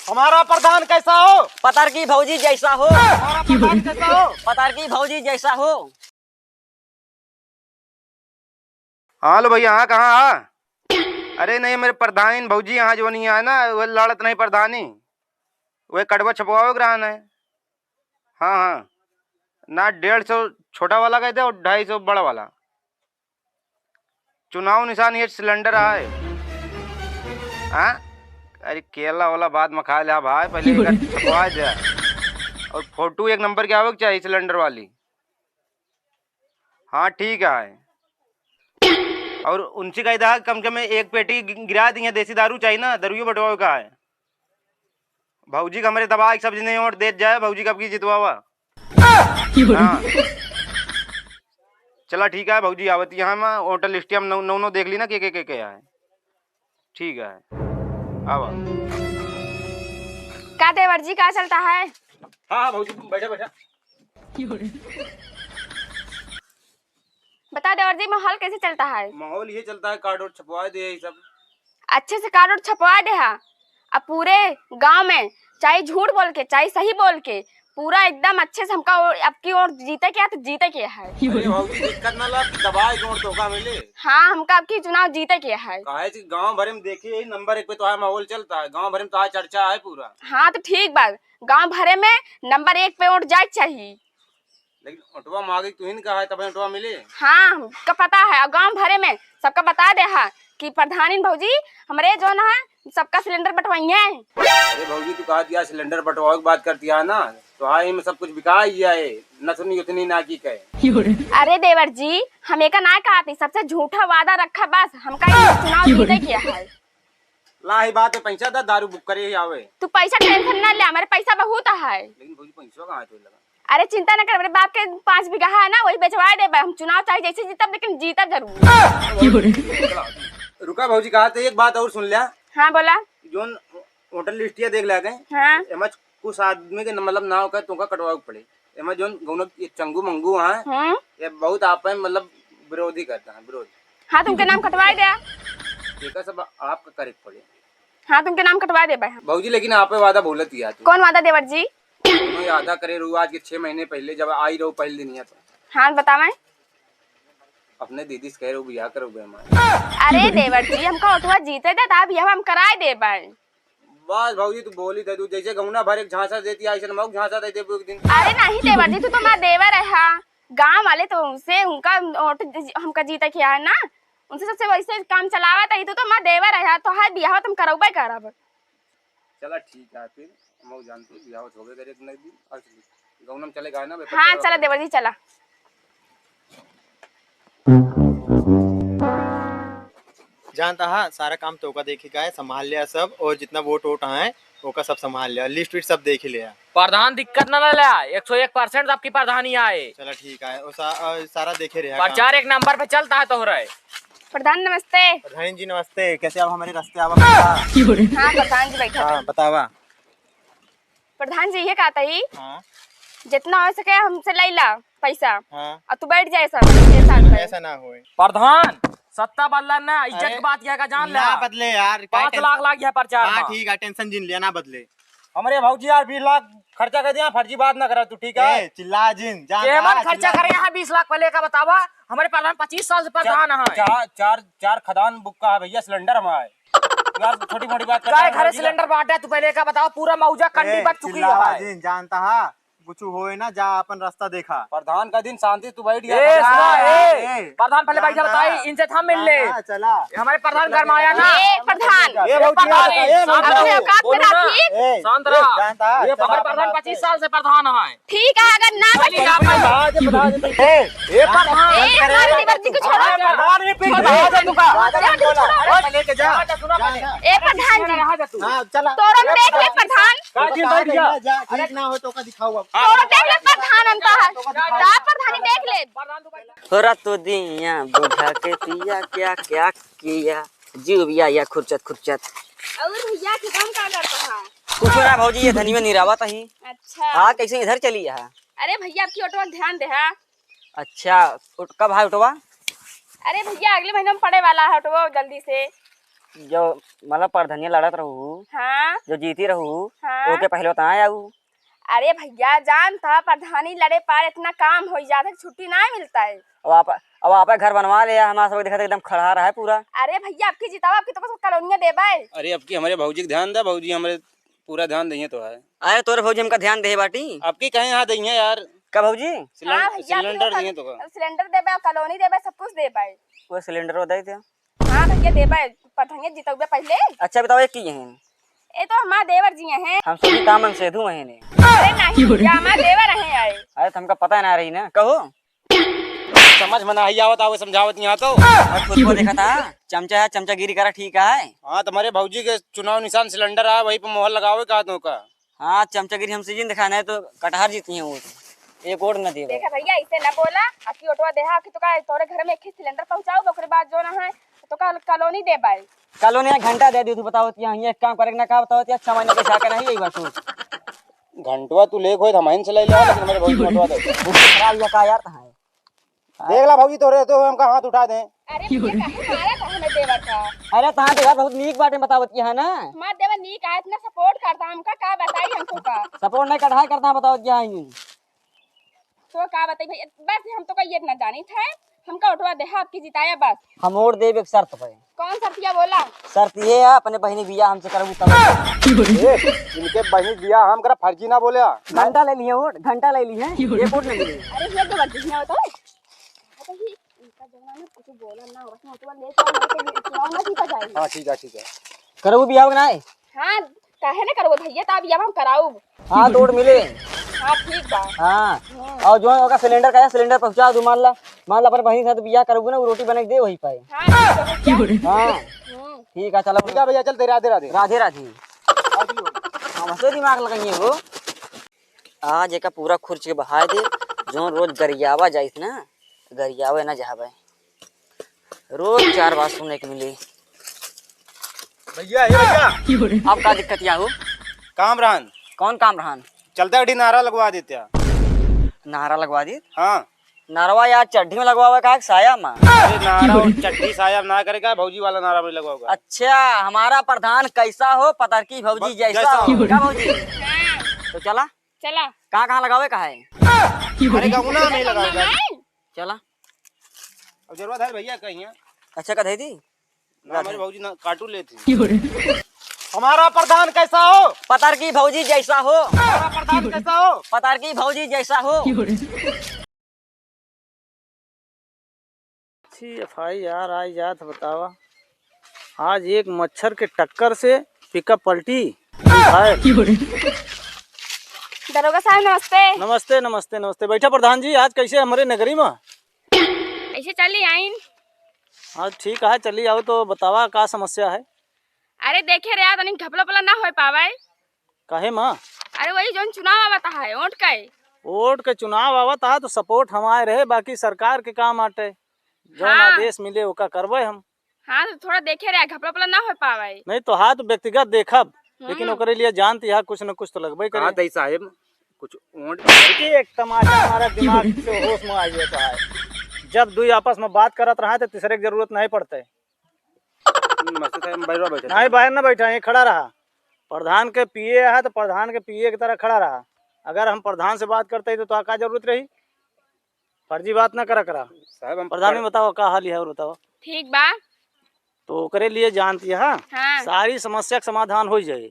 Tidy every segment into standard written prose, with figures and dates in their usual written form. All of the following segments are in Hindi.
हमारा प्रधान कैसा हो? पतर की भौजी जैसा हो। हमारा प्रधान कैसा हो? पतर की भौजी जैसा हो। हाँ लो भैया, हाँ कहाँ हाँ? अरे नहीं, मेरे प्रधान भौजी यहाँ जो नहीं है ना, वो लड़त नहीं प्रधानी, वो कड़वा छपवाओ ग्रहण है। हाँ हाँ, ना 150 छोटा वाला कहते और 250 बड़ा वाला। चुनाव निशान ये सिलेंडर है। हाँ, अरे केला वाला बाद में खा लिया भाई, पहले एक छपवा जाए और फोटो एक नंबर की आवक चाहिए सिलेंडर वाली। हाँ ठीक है, और उनसे कह था कम से कम एक पेटी गिरा दी है, देसी दारू चाहिए ना, दारू बटवाओ का है। भौजी का हमारे दबा सब्जी नहीं और दे जाए, भौजी कब की जितवावा। हाँ चला ठीक है, भौजी आवती यहाँ मैं होटल लिस्ट हम नौ देख ली ना के क्या है। ठीक है आवा। क्या देवर जी क्या चलता है? हाँ हाँ भौजी बैठा बैठा। बता देवर जी माहौल कैसे चलता है? माहौल ये चलता है, कार्ड और छपवा दे ये सब। अच्छे से कार्ड छपवा दे हा। अब पूरे गांव में चाहे झूठ बोल के चाहे सही बोल के पूरा एकदम अच्छे से हमका आपकी ओर जीते क्या तो जीते क्या है। अरे भौजी दिक्कत ना ला, दबाए जोड़ धोखा मिले। हाँ हमका आपकी चुनाव जीते क्या है। काहे कि गांव भर में देखिए नंबर 1 पे तो है, माहौल चलता है गांव भर में, तो चर्चा है पूरा। हाँ तो ठीक बात, गांव भरे में नंबर 1 पे वोट जाए चाहिए। लेकिन ऑटोवा मांगे तू ही कहा है तब ऑटोवा मिले। हाँ हमका पता है और गांव भरे में सबका बता दे हा कि प्रधानी भौजी हमारे जो ना है सबका सिलेंडर बंटवाइए। अरे भौजी तू कहा दिया सिलेंडर बंटवाओ की बात करती है ना, तो हाँ में सब कुछ बिका ही है, न सुनी उतनी ना की कहे। अरे देवर जी हम एक ना कहती, सबसे झूठा वादा रखा बस हमका ये चुनाव जीते किया है। ला ही बात है, पैसा दा दारू बुक करे ही आवे। तू पैसा टेंशन ना ले, हमारे पैसा बहुत है। लेकिन भौजी पैसा कहाँ है तो लगा। अरे चिंता न कर, मेरे बाप के 5 बीघा है ना, वही बेचवा दे। हम चुनाव चाहे जैसे जीतब लेकिन जीतब जरूर। रुका भौजी कहा था एक बात और सुन लिया। हाँ बोला। जोन होटल लिस्टिया देख ला गए। हाँ एमा कुछ आदमी के मतलब नाव का तुमका कटवाओ पड़े। एमा जोन गौनो ये चंगू मंगू है, ये बहुत आप मतलब विरोधी करता है, विरोध। हाँ तुमके नाम कटवा दे। ठीक है, सब आपका करे पड़े। हाँ तुमके नाम कटवा दे भाई भौजी, लेकिन आप वादा भूलत ही आती। कौन वादा देवर जी? यादा करे रू आज के 6 महीने पहले जब आई रहो पहले दिन या तो हाँ बतावे। अपने दीदी से कह रहे हो बियाह करो बे। अरे देवर जी हमका ऑटोवा जीते थे तब यह हम कराए दे भाई। बस भौजी तू बोली थे, तू जैसे गौना भर एक झांसा देती आई सन मऊ झांसा देते एक दिन। अरे नहीं देवर जी, तू तो हमारा देवर है। हाँ गाँव वाले तो उनसे उनका हमका जीता किया है ना, उनसे सबसे वैसे काम चलावा था। तो हमारा देवर है तो है बियाह तुम करौबे करब। चला ठीक है, फिर मऊ जानते बियाह हो गए करे नहीं दिन और गौनम चलेगा ना। हाँ चला देवर जी चला। जानता है सारा काम तो का देखी का है, संभाल लिया सब, और जितना वोट वोट है ओका सब संभाल लिया, लिस्ट विस्ट सब देख लिया। प्रधान दिक्कत न ले, 101% आपकी प्रधानी आए। चला ठीक है, और सारा देखे रहे प्रचार एक नंबर पे चलता है तो रहे। प्रधान नमस्ते। प्रधान जी नमस्ते, कैसे आप हमारे रास्ते आवा? हाँ प्रधान जी बैठा। हाँ बतावा। प्रधान जी ये कहता ही हाँ जितना हो सके हमसे ले ला पैसा हाँ, और तू बैठ जाए सब। ऐसा ना हो। प्रधान सत्ता बदला ना, इज्जत की बात यह का जान ले। ना बदले यार, 5 लाख यह प्रचार। हाँ ठीक है, टेंशन जिन लिया, ना बदले। हमारे भौजी यार 20 लाख खर्चा कर दिया, फर्जी बात ना करा तू, ठीक है? चिल्ला जिन केमन खर्चा करे यहाँ 20 लाख पहले का बतावा। हमारे प्रधान 25 साल से प्रधान है। चार खदान बुक का है भैया सिलेंडर हमारे। यार छोटी मोटी बात काय घरे सिलेंडर बांटा तू पहले का बताओ, पूरा मौजा कंडी बच चुकी है। जिन जानता है कुछ होए ना, जा अपन रास्ता देखा। प्रधान का दिन शांति तू बैठ गया। प्रधान पहले पैसा बताई, इनसे था मिल ले। चला हमारे प्रधान गरमाया ना। प्रधान अपने औकात में रखिए। शांत रहा। जानता है हमारे प्रधान 25 साल से प्रधान है। ठीक है अगर ना प्रधान देवर जी को छोड़ो। ए प्रधान जी हाँ चला, तोरम देख ले प्रधान, ठीक ना हो तो का दिखाओ अब। तोरम देख ले प्रधान हम तो है ता प्रधानी देख ले। थोड़ा तो दिया बुढ़ा के पिया क्या क्या किया, जीव बिया या खुरचत खुरचत। और भैया के काम का करता है? कुछ ना भौजी, ये धनी में निरावत ही। अच्छा हाँ कैसे इधर चली है? अरे भैया आपकी ऑटो ध्यान दे। हाँ अच्छा कब है ऑटोवा? अरे भैया अगले महीने में पड़े वाला है ऑटो, जल्दी से। जो मतलब प्रधानिया लड़त रहू, हाँ जो जीती रहू, हाँ। ओके पहले बताए आऊ। अरे भैया जान था प्रधानी लड़े पार इतना काम हो जाता है, छुट्टी ना मिलता है। अब आप घर बनवा लिया, हमारा सब देखा एकदम खड़ा रहा है पूरा। अरे भैया आपकी जितावा, आपकी तो बस कॉलोनियां देबा है। अरे अब की हमारे भौजी के ध्यान दे, भौजी हमारे पूरा ध्यान दिए तो है। अरे तोरे भौजी हमका ध्यान दे बाटी। आपकी कहीं यहाँ दिए यार, का भौजी? हाँ भैया सिलेंडर दिए तो का। सिलेंडर देबा, कॉलोनी देबा, सब कुछ देबा है। वो सिलेंडर दे थे। हाँ भैया देबा है, प्रधानिया जीतौबे पहले। अच्छा बताओ, एक की हैं? ये तो हमारे देवर जी हैं। हम सभी काम से धू महीने। अरे नहीं भैया, हमारे देवर हैं आए। अरे तुमका पता ना रही ना, कहो समझ में नहीं आवत, आवे समझावत यहाँ तो। और खुद को देखा था, चमचा है, चमचागिरी करा ठीक है। हाँ तुम्हारे भौजी के चुनाव निशान सिलेंडर आया, वही पे मोहर लगावे कहा तो का। हाँ चमचागिरी हमसे जिन दिखाना है तो कटहर जीती है वो तो। एक और न दे। देखा भैया ऐसे ना बोला, आपकी ऑटो देहा कि तो का तोरे घर में एक ही सिलेंडर पहुंचाओ, ओकरे बाद जो ना है तो का कॉलोनी देबा है। कल ने घंटा दे दी, तू बताओ यहाँ एक काम करे ना, का बताओ 6 महीने के छाके नहीं, यही बात सोच। घंटवा तू लेख होए हमाइन से ले लिया, लेकिन हमारे भौजी घंटवा दे। खराब या का यार है। देख ला भौजी तोरे तो हमका हाथ उठा दे। अरे भैया काहे मारा था हमें देवर का? अरे तहां देखा बहुत नीक बात बतावत की है ना। हमारा देवर नीक है, इतना सपोर्ट करता हमका, का बताई हमको का। सपोर्ट नहीं कढ़ाई करता बतावत क्या है। तो का बताई भैया, बस हम तो का ये ना जानी थे, हमका ऑटो देहा आपकी जिताया बस। हम और देव एक शर्त पे। कौन सर्तिया बोला? शर्त ये है अपने बहनी बिया हमसे करबू तब। इनके बहनी दिया हम करा फर्जी ना बोले। घंटा ले लिए वोट, घंटा ले ली है, ये वोट नहीं मिली। अरे ये तो वर्जिश ना होता है। तो ही इनका जवान में कुछ बोला ना, बस ऑटो ले तो चुनाव ना जीता जाए। हाँ ठीक है। करबू बिया ना है। हां काहे ना करो भैया, तब अब हम कराऊ। हां वोट मिले। हां ठीक बा। हां और जो होगा सिलेंडर का सिलेंडर पहुंचा दू, मान ला पर बहनी साथ बिया करबू ना, वो रोटी बना के दे वही पाए। हां ठीक है, चलो भैया चल, राधे राधे। राधे राधे। हमसे दिमाग लगाइए वो। आज एक पूरा खुर्च के बहा दे, जो रोज गरियावा जाइत ना, गरियावे ना जावे, रोज 4 बात सुनने के मिली। भैया अब का दिक्कत या हो? काम रहन कौन काम रहन? चलते अड़ी नारा लगवा देते। नारा लगवा दी। हाँ नारवा यार चड्ढी में लगवावे का साया में? अरे नारा और चड्डी साहब ना करेगा, भौजी वाला नारा में लगवाओगा। अच्छा हमारा प्रधान कैसा हो, पतरकी भौजी जैसा हो। क्या भौजी? तो चला चला कहाँ लगावे का है? अरे गमुना में लगाएगा। चला अब जरूरत है भैया कहीं है। अच्छा कह दी ना हमारी भौजी ना काटू लेती। हमारा प्रधान कैसा हो? पतरकी भौजी जैसा हो। हमारा प्रधान कैसा हो? पतरकी भौजी जैसा हो। FIR आई जात बतावा, आज एक मच्छर के टक्कर से पिकअप पलटी। दरोगा साहब नमस्ते। नमस्ते नमस्ते नमस्ते। बैठा प्रधान जी, आज कैसे हमारे नगरी में? ऐसे चली आइन। आज ठीक है, चली आओ तो बतावा का समस्या है। अरे देखे रे तनी घपला पला ना हो पावे। काहे माँ? अरे वही जो चुनाव आवता है वोट का, वोट के चुनाव आवत है तो सपोर्ट हमारे रहे, बाकी सरकार के काम आटे जो हाँ। आदेश मिले वो का करवे हम। हाँ तो थोड़ा देखे रे घपला पला ना हो पावे। नहीं तो हाथ व्यक्तिगत देखब, लेकिन ओकरे लिए जानती है कुछ न कुछ तो लगभग करे। हाँ साहेब कुछ ऊँट एक तमाशा हमारा दिमाग से होश में आ जाता है। जब दुई आपस में बात करत रहा तो तीसरे की जरूरत नहीं पड़ते। नहीं बाहर ना बैठा, ये खड़ा रहा। प्रधान के पीए है तो प्रधान के पीए की तरह खड़ा रहा। अगर हम प्रधान से बात करते तो क्या जरूरत रही? फर्जी बात ना करा साहब। हम प्रधान में बताओ का हाल है और बताओ। ठीक बा। तो ओकरे लिए जानती है हाँ? हाँ। सारी समस्या का समाधान हो जाए।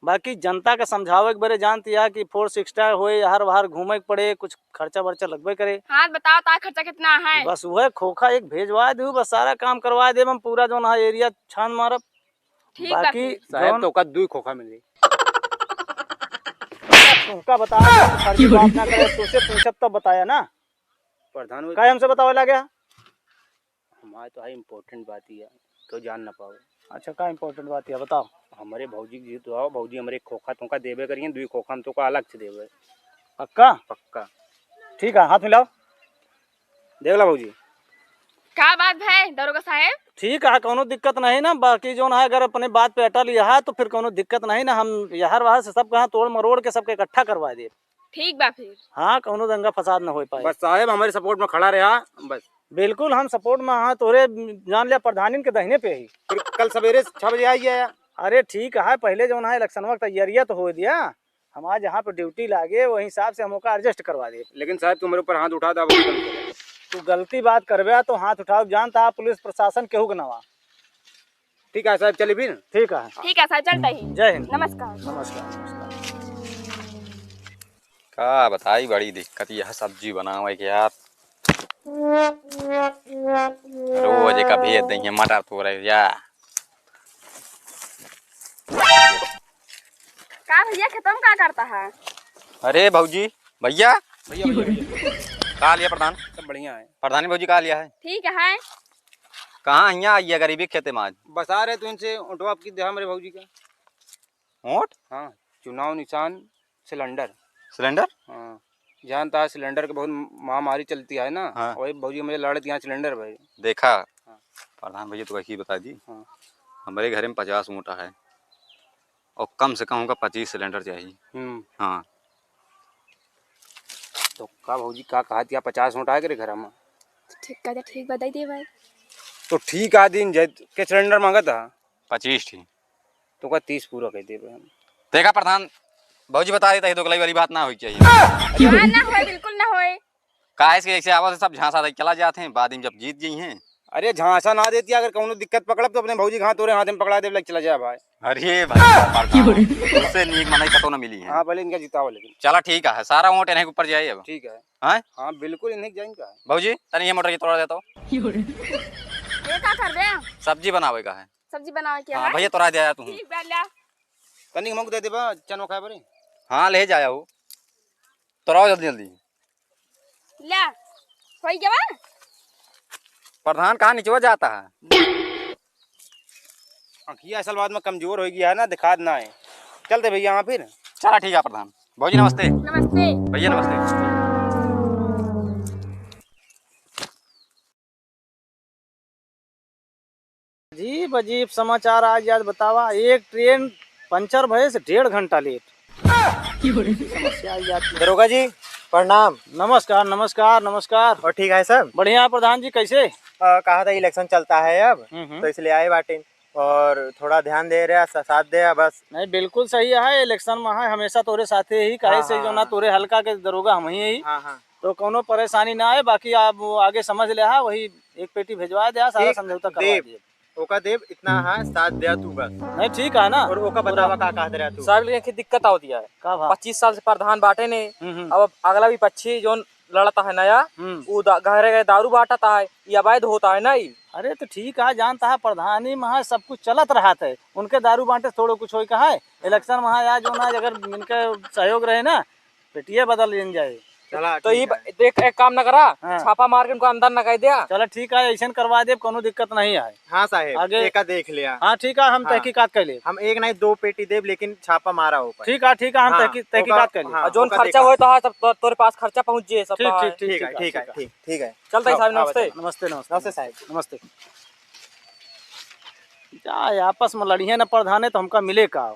बाकी जनता का समझावे के बारे जानती है कि 4-6 हो हर बाहर घूमे के पड़े, कुछ खर्चा वर्चा लगभग करे। हाँ बताओ ता खर्चा कितना है? बस वह खोखा एक भेजवा दू, बस सारा काम करवा दे, हम पूरा जो ना एरिया छान मारब। ठीक बा बाकी साहब तो का 2 खोखा मिल गई। तुमका बता फर्जी बात ना करे, तुझसे पूछब तो बताया ना प्रधान का हमसे बतावे ला गया। हमारे तो है इम्पोर्टेंट बात ही है तो जान ना पाओ। अच्छा का इम्पोर्टेंट बात है बताओ। हमारे भौजी जी तो आओ, भौजी हमारे खोखा तुमका देवे करिए, 2 खोखा हम तो का अलग से देवे। पक्का? पक्का। ठीक है, हाथ मिलाओ। देख ला भौजी क्या बात है दरोगा साहब? ठीक है, कोनो दिक्कत नहीं ना। बाकी जो है अगर अपने बात पे अटल है तो फिर कोनो दिक्कत नहीं ना। हम यहाँ वहाँ से सब कहाँ तोड़ मरोड़ के सबके इकट्ठा करवा दे। ठीक बा फिर। हाँ कोनो दंगा फसाद ना हो पाए। बस साहब हमारे सपोर्ट में खड़ा रहा बस। बिल्कुल हम सपोर्ट में हाँ तोरे जान लिया प्रधानी के दहीने पे ही। फिर कल सवेरे 6 बजे आइए या अरे ठीक है पहले जो ना इलेक्शन वक्त तैयारियां तो हो दिया हम आज यहाँ पे ड्यूटी लागे वही हिसाब से हम ओका एडजस्ट करवा दे। लेकिन साहब तुम्हारे ऊपर हाथ उठा था तू गलती बात करबे तो हाथ उठाओ जानता है पुलिस प्रशासन केहू के नवा। ठीक है साहब चलिए फिर। ठीक है ठीक है सर चलता ही। जय हिंद। नमस्कार। नमस्कार नमस्कार। का बताई बड़ी दिक्कत यह सब्जी बनावे के यार रोज का भेज देंगे मटर तो रहे यार। का भैया खत्म का करता है? अरे भौजी भैया भैया कहा लिया प्रधान? सब बढ़िया है। प्रधानी भौजी कहा लिया है? ठीक है। कहाँ यहाँ आई है गरीबी खेते में आज? बस आ रहे तो इनसे उठवा आपकी देहा मेरे भाजी का। वोट? हाँ चुनाव निशान सिलेंडर। सिलेंडर? हाँ जानता है सिलेंडर की बहुत महामारी चलती है ना। हाँ। वही भौजी मुझे लड़त यहाँ सिलेंडर भाई। देखा प्रधान भैया तो वही बता दी। हाँ। हमारे घर में 50 मोटा है और कम से कम होगा 25 सिलेंडर चाहिए। हाँ तो का भौजी का कहा दिया 50 नोट आए करे घर में। ठीक बताई दे भाई। तो ठीक आ दिन के सिलेंडर मांगा था 25 थी तो का 30 पूरा कह दे। देखा प्रधान भौजी बता देता है तो गलाई वाली बात ना होनी चाहिए। हाँ ना होए बिल्कुल ना होए। कहा इसके ऐसे आवाज से सब झांसा दे चला जाते हैं बाद में जब जीत गई हैं। अरे झांसा ना देती अगर कौनो दिक्कत पकड़ब तो अपने भौजी कहाँ तोरे हाथ में पकड़ा दे चला जाए भाई। अरे भाई उससे नीक मनाई कतो ना मिली है। हाँ भले इनका जीताओ लेकिन। चला ठीक है सारा वोट इन्हें के ऊपर जाए अब। ठीक है हाँ हाँ बिल्कुल इन्हें जाएंगे। भौजी तनी ये मोटर की तोड़ा देता हूँ। ये का कर रहे हैं? सब्जी बनावे का है। सब्जी बनावे के हाँ है? भैया तोड़ा दिया तू। ठीक बैठा। तनिक मुक दे दे बा चनो खाए बरे। हाँ ले जाया हो तोड़ाओ जल्दी जल्दी। ले होई गया बा? प्रधान कहाँ निचवा जाता है? अखिया असल बात में कमजोर हो गया है ना दिखात ना है। चलते भैया यहाँ फिर। चला ठीक है प्रधान। भौजी नमस्ते। नमस्ते। भैया नमस्ते। अजीब अजीब समाचार आज याद बतावा। एक ट्रेन पंचर भये से 1.5 घंटा लेट। समस्या आई जाती है। दरोगा जी प्रणाम। नमस्कार नमस्कार नमस्कार। और ठीक है सब? बढ़िया प्रधान जी कैसे? कहा था इलेक्शन चलता है अब तो इसलिए आए बाटे और थोड़ा ध्यान दे रहे साथ दे बस। नहीं बिल्कुल सही है इलेक्शन में है हमेशा तोरे साथे ही कहे से जो ना तोरे हल्का के दरोगा हम ही हाँ हाँ तो कोनो परेशानी ना आए। बाकी आप वो आगे समझ ले हा वही एक पेटी भेजवा दे सारा समझौता करवा देव दिए। ओका देव इतना है साथ दे तू बस। नहीं ठीक है ना। और ओका बतावा का कहा रहा तू? साहब लेकिन दिक्कत होती है। का भा 25 साल से प्रधान बांटे ने। अब अगला भी 25 जो लड़ता है नया वो घरे गए दारू बांटता है ये अवैध होता है नहीं। अरे तो ठीक है जानता है प्रधानी में सब कुछ चलत रहा था उनके दारू बांटे थोड़ो कुछ हो कहा है इलेक्शन में आज जो ना अगर इनके सहयोग रहे ना पेटिया बदल लेन जाए। चला तो ये ठीक है। देख एक काम न करा हाँ। छापा मार के उनको अंदर न कह दिया। चलो ठीक है ऐसा करवा दे कोनो दिक्कत नहीं है। हाँ साहेब आगे- एका देख लिया। हाँ ठीक है हम हाँ। तहकीकात कर ले। हम एक नहीं 2 पेटी देव लेकिन छापा मारा होगा। ठीक है हम हाँ, तहकीकात कर ले। हाँ, और जो ओका खर्चा देखा। हो तो है सब तोरे पास खर्चा पहुंच जाए सब। ठीक तो है। ठीक ठीक है ठीक है ठीक है। चलता है साहब नमस्ते। नमस्ते नमस्ते नमस्ते साहब। नमस्ते। जा आपस में लड़िए न प्रधान है तो हमका मिले का।